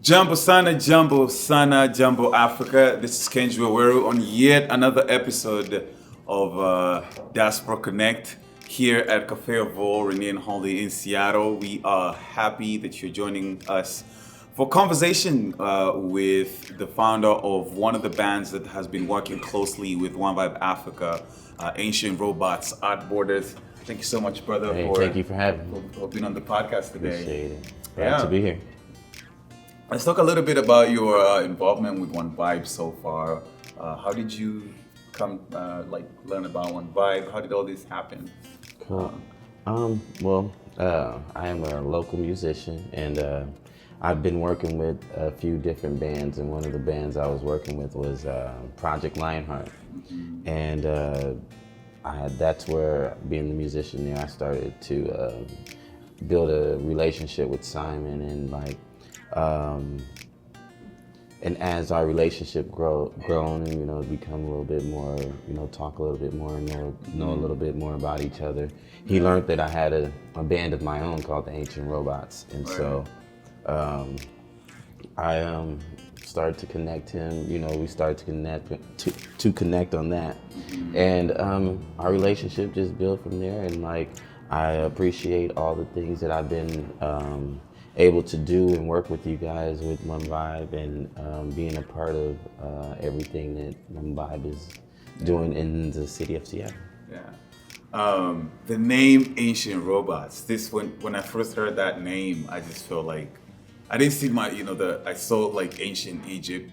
Jambo Sana, Jambo Africa. This is Kenju Waweru on yet another episode of Diaspora Connect here at Cafe Vol, Renee and Holly in Seattle. We are happy that you're joining us for conversation with the founder of one of the bands that has been working closely with One Vibe Africa, Ancient Robotz, Art Borders. Thank you so much, brother. Thank you for having me. For being on the podcast today. Appreciate it. Glad to be here. Let's talk a little bit about your involvement with One Vibe so far. How did you come, learn about One Vibe? How did all this happen? Cool. I am a local musician, and I've been working with a few different bands, and one of the bands I was working with was Project Lionheart. Mm-hmm. And that's where, being the musician there, I started to build a relationship with Simon, and as our relationship grown and become a little bit more, talk a little bit more, know a little bit more about each other. He learned that I had a band of my own called the Ancient Robotz, and so I started to connect him. We started to connect on that, and our relationship just built from there. And I appreciate all the things that I've been able to do and work with you guys with One Vibe, and being a part of everything that One Vibe is doing in the city of Seattle. Yeah. The name Ancient Robotz. When I first heard that name, I just felt like I didn't see I saw ancient Egypt,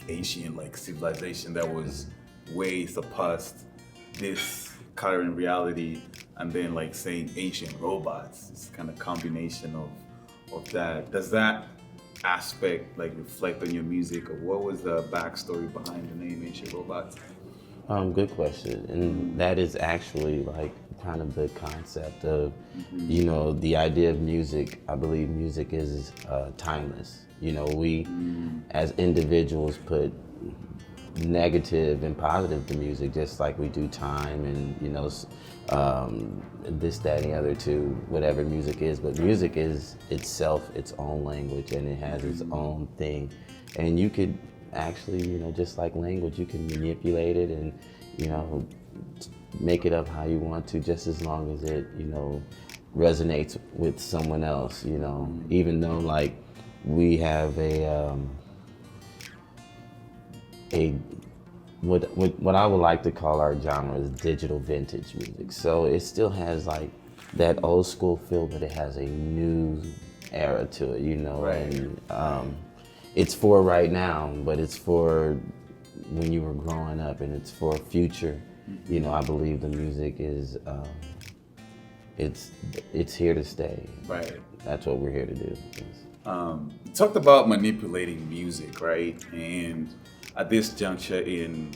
ancient civilization that was way surpassed this current reality, and then saying Ancient Robotz. It's kind of combination of that. Does that aspect reflect on your music, or what was the backstory behind the name Ancient Robotz? Good question, and that is actually kind of the concept of the idea of music. I believe music is timeless. We as individuals put negative and positive to music, just like we do time and this, that, and the other to whatever music is. But music is itself its own language, and it has its own thing. And you could actually, just like language, you can manipulate it and make it up how you want to, just as long as it resonates with someone else. Even though we have what I would like to call our genre is digital vintage music. So it still has that old school feel, but it has a new era to it, Right. And it's for right now, but it's for when you were growing up, and it's for future. I believe the music is it's here to stay. Right. That's what we're here to do. You talked about manipulating music, right? And at this juncture in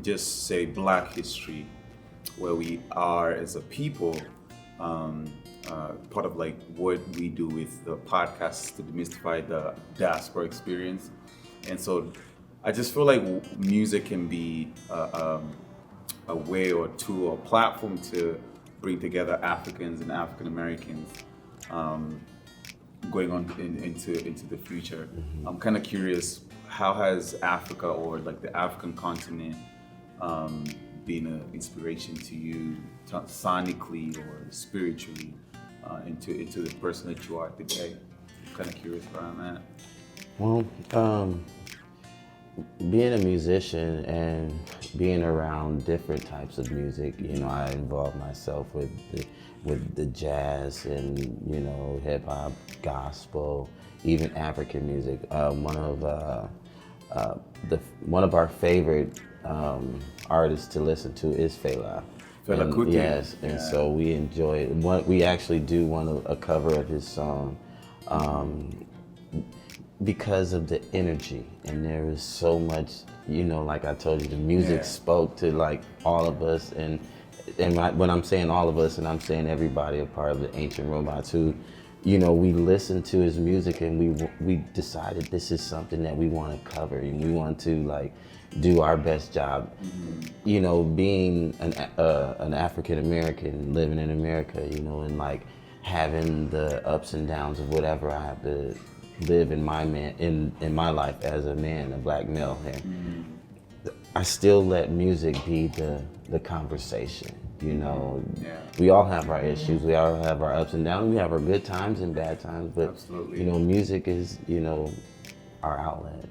just say Black history, where we are as a people, part of what we do with the podcast to demystify the diaspora experience. And so I just feel like music can be a way or tool or platform to bring together Africans and African Americans going on into the future. I'm kind of curious, how has Africa or the African continent been an inspiration to you sonically or spiritually into the person that you are today? I'm kind of curious around that. Well, being a musician and being around different types of music, I involve myself with the jazz and hip hop, gospel, even African music. One of our favorite artists to listen to is Fela. Fela Kuti. Yes, and so we enjoy it. We actually do a cover of his song because of the energy, and there is so much, like I told you, the music spoke to all of us, and when I'm saying all of us, and I'm saying everybody a part of the Ancient Robotz, who we listened to his music, and we decided this is something that we want to cover, and we want to do our best job. Being an African American living in America, and having the ups and downs of whatever I have to live in my life as a man, a black male here, I still let music be the conversation. You know, we all have our issues, we all have our ups and downs, we have our good times and bad times, but Absolutely. you know, music is, you know, our outlet.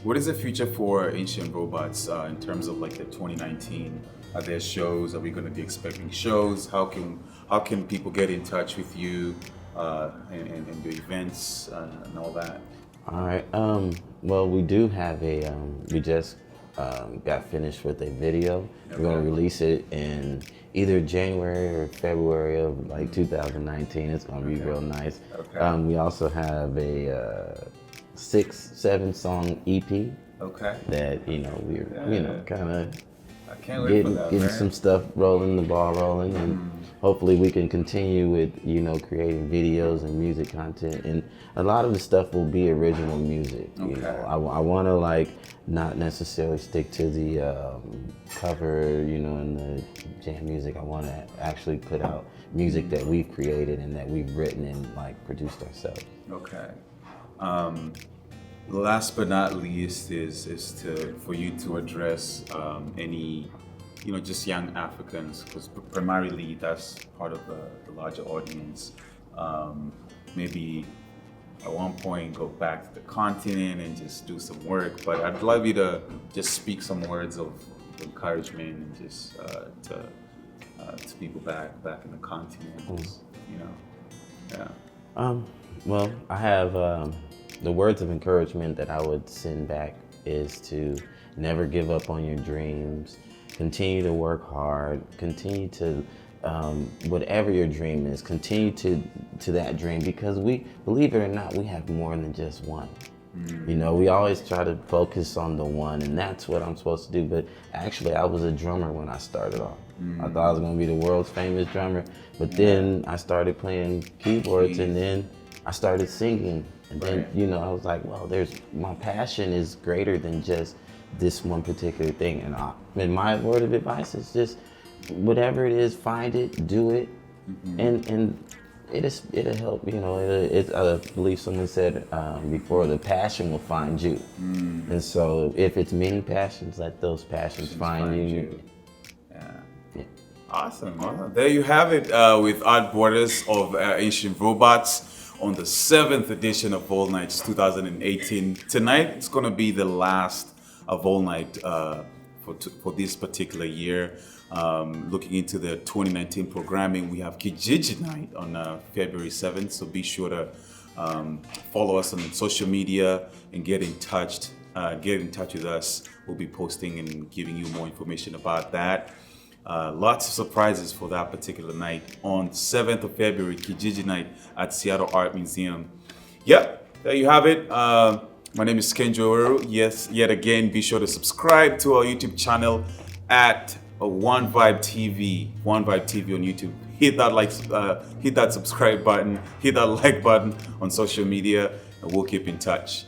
What is the future for Ancient Robotz in terms of like the 2019? Are there shows? Are we going to be expecting shows? How can people get in touch with you and your events and all that? All right. Well, we do have we just got finished with a video. Okay. We're going to release it in either January or February of like 2019. It's going to be real nice. Okay. We also have a 6-7 song EP. Okay. That, you know, we're, kind of I can't wait for that, getting man. some stuff rolling, the ball rolling, and hopefully we can continue with, you know, creating videos and music content, and a lot of the stuff will be original music. You Okay. know, I want to like not necessarily stick to the cover, you know, and the jam music. I want to actually put out music that we've created and that we've written and like produced ourselves. Okay. Last but not least is for you to address any, you know, just young Africans, because primarily that's part of the larger audience. Maybe at one point go back to the continent and just do some work, but I'd love you to just speak some words of encouragement and just to people back in the continent, you know. Yeah. Well, I have the words of encouragement that I would send back is to never give up on your dreams, continue to work hard, continue to, whatever your dream is, continue to that dream, because we, believe it or not, we have more than just one. You know, we always try to focus on the one, and that's what I'm supposed to do, but actually I was a drummer when I started off. I thought I was gonna be the world's famous drummer, but then I started playing keyboards, and then I started singing, and then, you know, I was like, well, my passion is greater than just this one particular thing, and my word of advice is just, whatever it is, find it, do it, and it'll help. You know, I believe someone said before, the passion will find you, and so if it's many passions, let those passions find you. Yeah. Awesome. Well, there you have it with Art Borders of Ancient Robotz on the 7th edition of All Nights 2018. Tonight, it's going to be the last of All Night for this particular year. Looking into the 2019 programming, we have Kijiji Night on February 7th, so be sure to follow us on social media and get in touch with us. We'll be posting and giving you more information about that. Lots of surprises for that particular night on 7th of February, Kijiji Night at Seattle Art Museum. Yep, there you have it. My name is Kenju. Waweru. Yes, yet again, be sure to subscribe to our YouTube channel at One Vibe TV. One Vibe TV on YouTube. Hit that subscribe button. Hit that like button on social media, and we'll keep in touch.